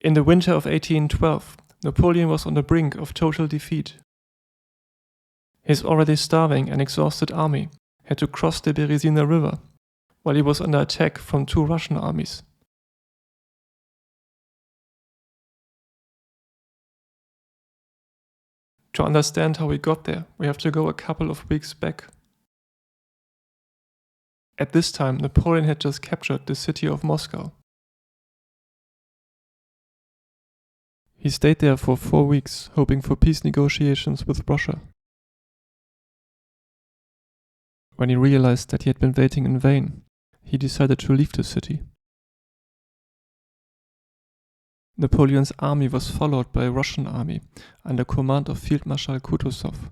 In the winter of 1812, Napoleon was on the brink of total defeat. His already starving and exhausted army had to cross the Berezina river, while he was under attack from 2 Russian armies. To understand how we got there, we have to go a couple of weeks back. At this time, Napoleon had just captured the city of Moscow. He stayed there for 4 weeks, hoping for peace negotiations with Russia. When he realized that he had been waiting in vain, he decided to leave the city. Napoleon's army was followed by a Russian army under command of Field Marshal Kutuzov.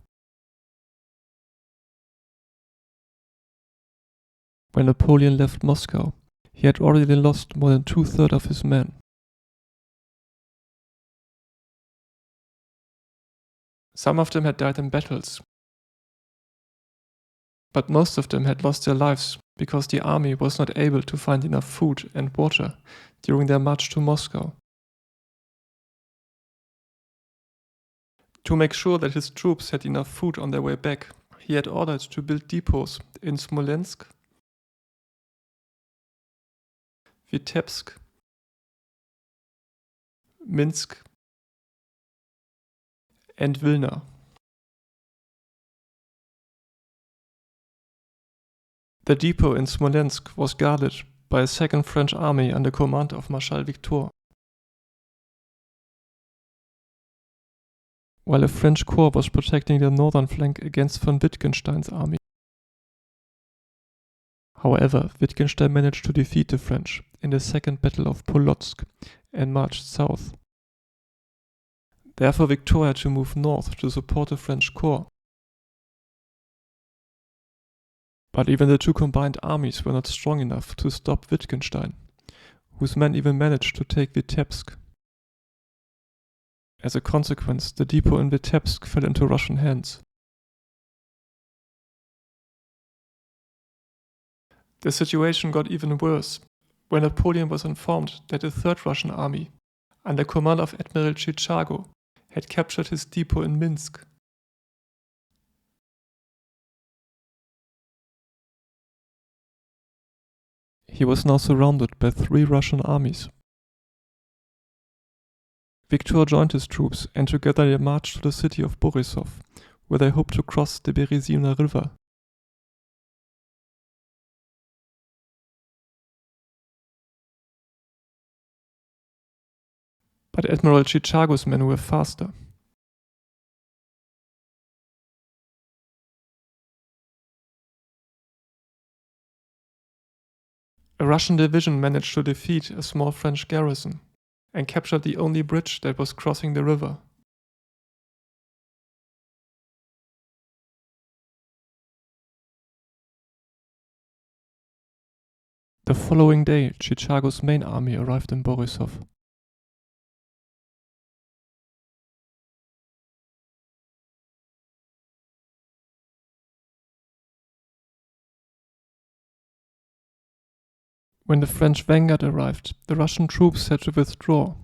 When Napoleon left Moscow, he had already lost more than 2/3 of his men. Some of them had died in battles, but most of them had lost their lives because the army was not able to find enough food and water during their march to Moscow. To make sure that his troops had enough food on their way back, he had ordered to build depots in Smolensk, Vitebsk, Minsk, and Vilna. The depot in Smolensk was guarded by a second French army under command of Marshal Victor, while a French corps was protecting the northern flank against von Wittgenstein's army. However, Wittgenstein managed to defeat the French in the Second Battle of Polotsk and marched south. Therefore, Victor had to move north to support the French corps. But even the 2 combined armies were not strong enough to stop Wittgenstein, whose men even managed to take Vitebsk. As a consequence, the depot in Vitebsk fell into Russian hands. The situation got even worse when Napoleon was informed that the 3rd Russian army, under command of Admiral Chichago, had captured his depot in Minsk. He was now surrounded by 3 Russian armies. Victor joined his troops and together they marched to the city of Borisov, where they hoped to cross the Berezina river. But Admiral Chichago's men were faster. A Russian division managed to defeat a small French garrison and captured the only bridge that was crossing the river. The following day, Chichago's main army arrived in Borisov. When the French vanguard arrived, the Russian troops had to withdraw.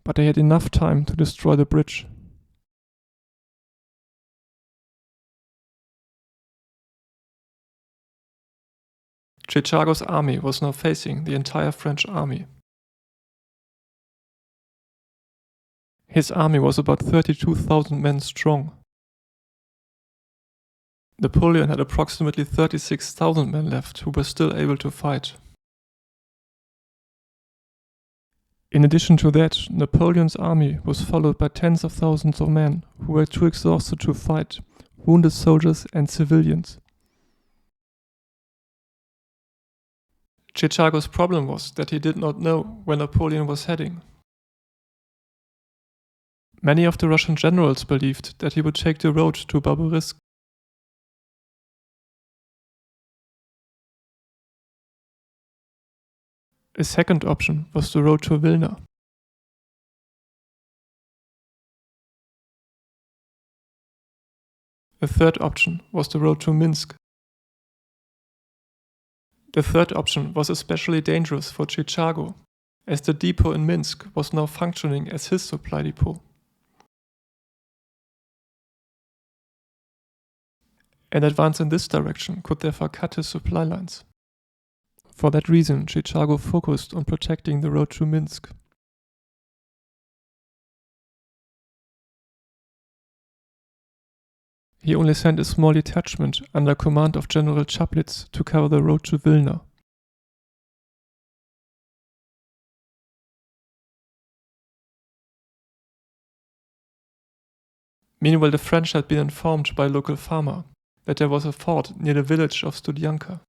But they had enough time to destroy the bridge. Chichago's army was now facing the entire French army. His army was about 32,000 men strong. Napoleon had approximately 36,000 men left who were still able to fight. In addition to that, Napoleon's army was followed by tens of thousands of men who were too exhausted to fight, wounded soldiers and civilians. Chichago's problem was that he did not know where Napoleon was heading. Many of the Russian generals believed that he would take the road to Berezina. A second option was the road to Vilna. A third option was the road to Minsk. The third option was especially dangerous for Chichago, as the depot in Minsk was now functioning as his supply depot. An advance in this direction could therefore cut his supply lines. For that reason, Chichago focused on protecting the road to Minsk. He only sent a small detachment under command of General Chaplitz to cover the road to Vilna. Meanwhile, the French had been informed by a local farmer that there was a fort near the village of Studianka.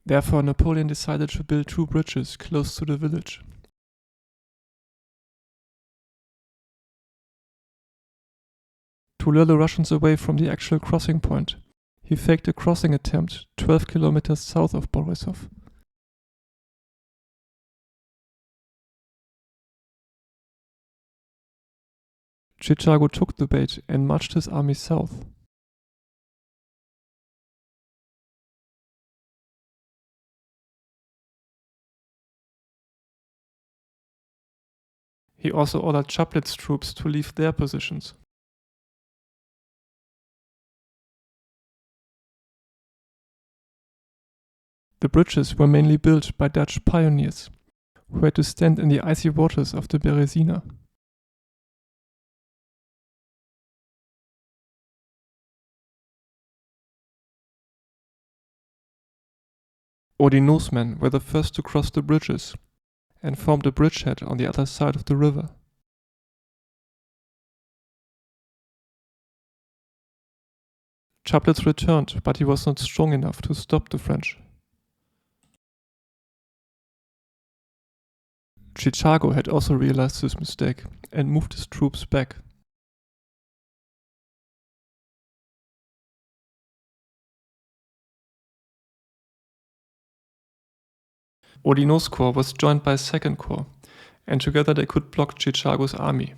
Therefore, Napoleon decided to build 2 bridges close to the village. To lure the Russians away from the actual crossing point, he faked a crossing attempt 12 kilometers south of Borisov. Chichago took the bait and marched his army south. He also ordered Chaplitz's troops to leave their positions. The bridges were mainly built by Dutch pioneers, who had to stand in the icy waters of the Berezina. Oudinot's men were the first to cross the bridges and formed a bridgehead on the other side of the river. Chaplitz returned, but he was not strong enough to stop the French. Chichago had also realized his mistake and moved his troops back. Oudinot's corps was joined by a second corps, and together they could block Chichago's army.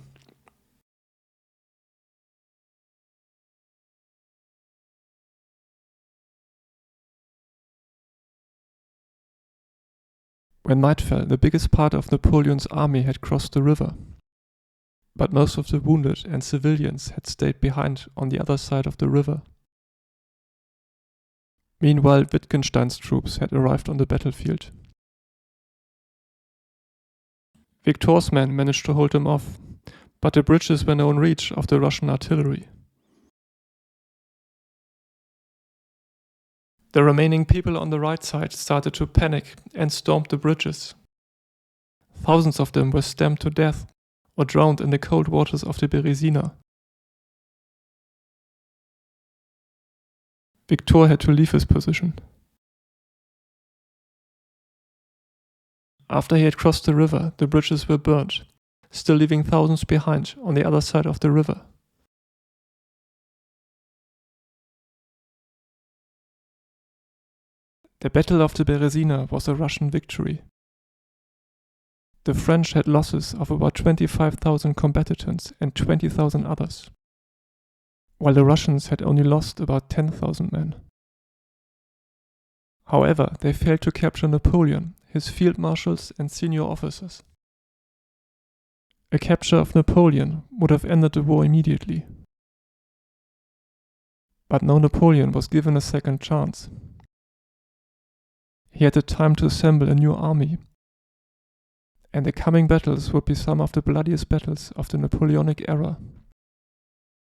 When night fell, the biggest part of Napoleon's army had crossed the river, but most of the wounded and civilians had stayed behind on the other side of the river. Meanwhile, Wittgenstein's troops had arrived on the battlefield. Victor's men managed to hold them off, but the bridges were now in reach of the Russian artillery. The remaining people on the right side started to panic and stormed the bridges. Thousands of them were stamped to death or drowned in the cold waters of the Berezina. Victor had to leave his position. After he had crossed the river, the bridges were burned, still leaving thousands behind on the other side of the river. The Battle of the Beresina was a Russian victory. The French had losses of about 25,000 combatants and 20,000 others, while the Russians had only lost about 10,000 men. However, they failed to capture Napoleon, his field marshals and senior officers. A capture of Napoleon would have ended the war immediately. But now Napoleon was given a second chance. He had the time to assemble a new army, and the coming battles would be some of the bloodiest battles of the Napoleonic era.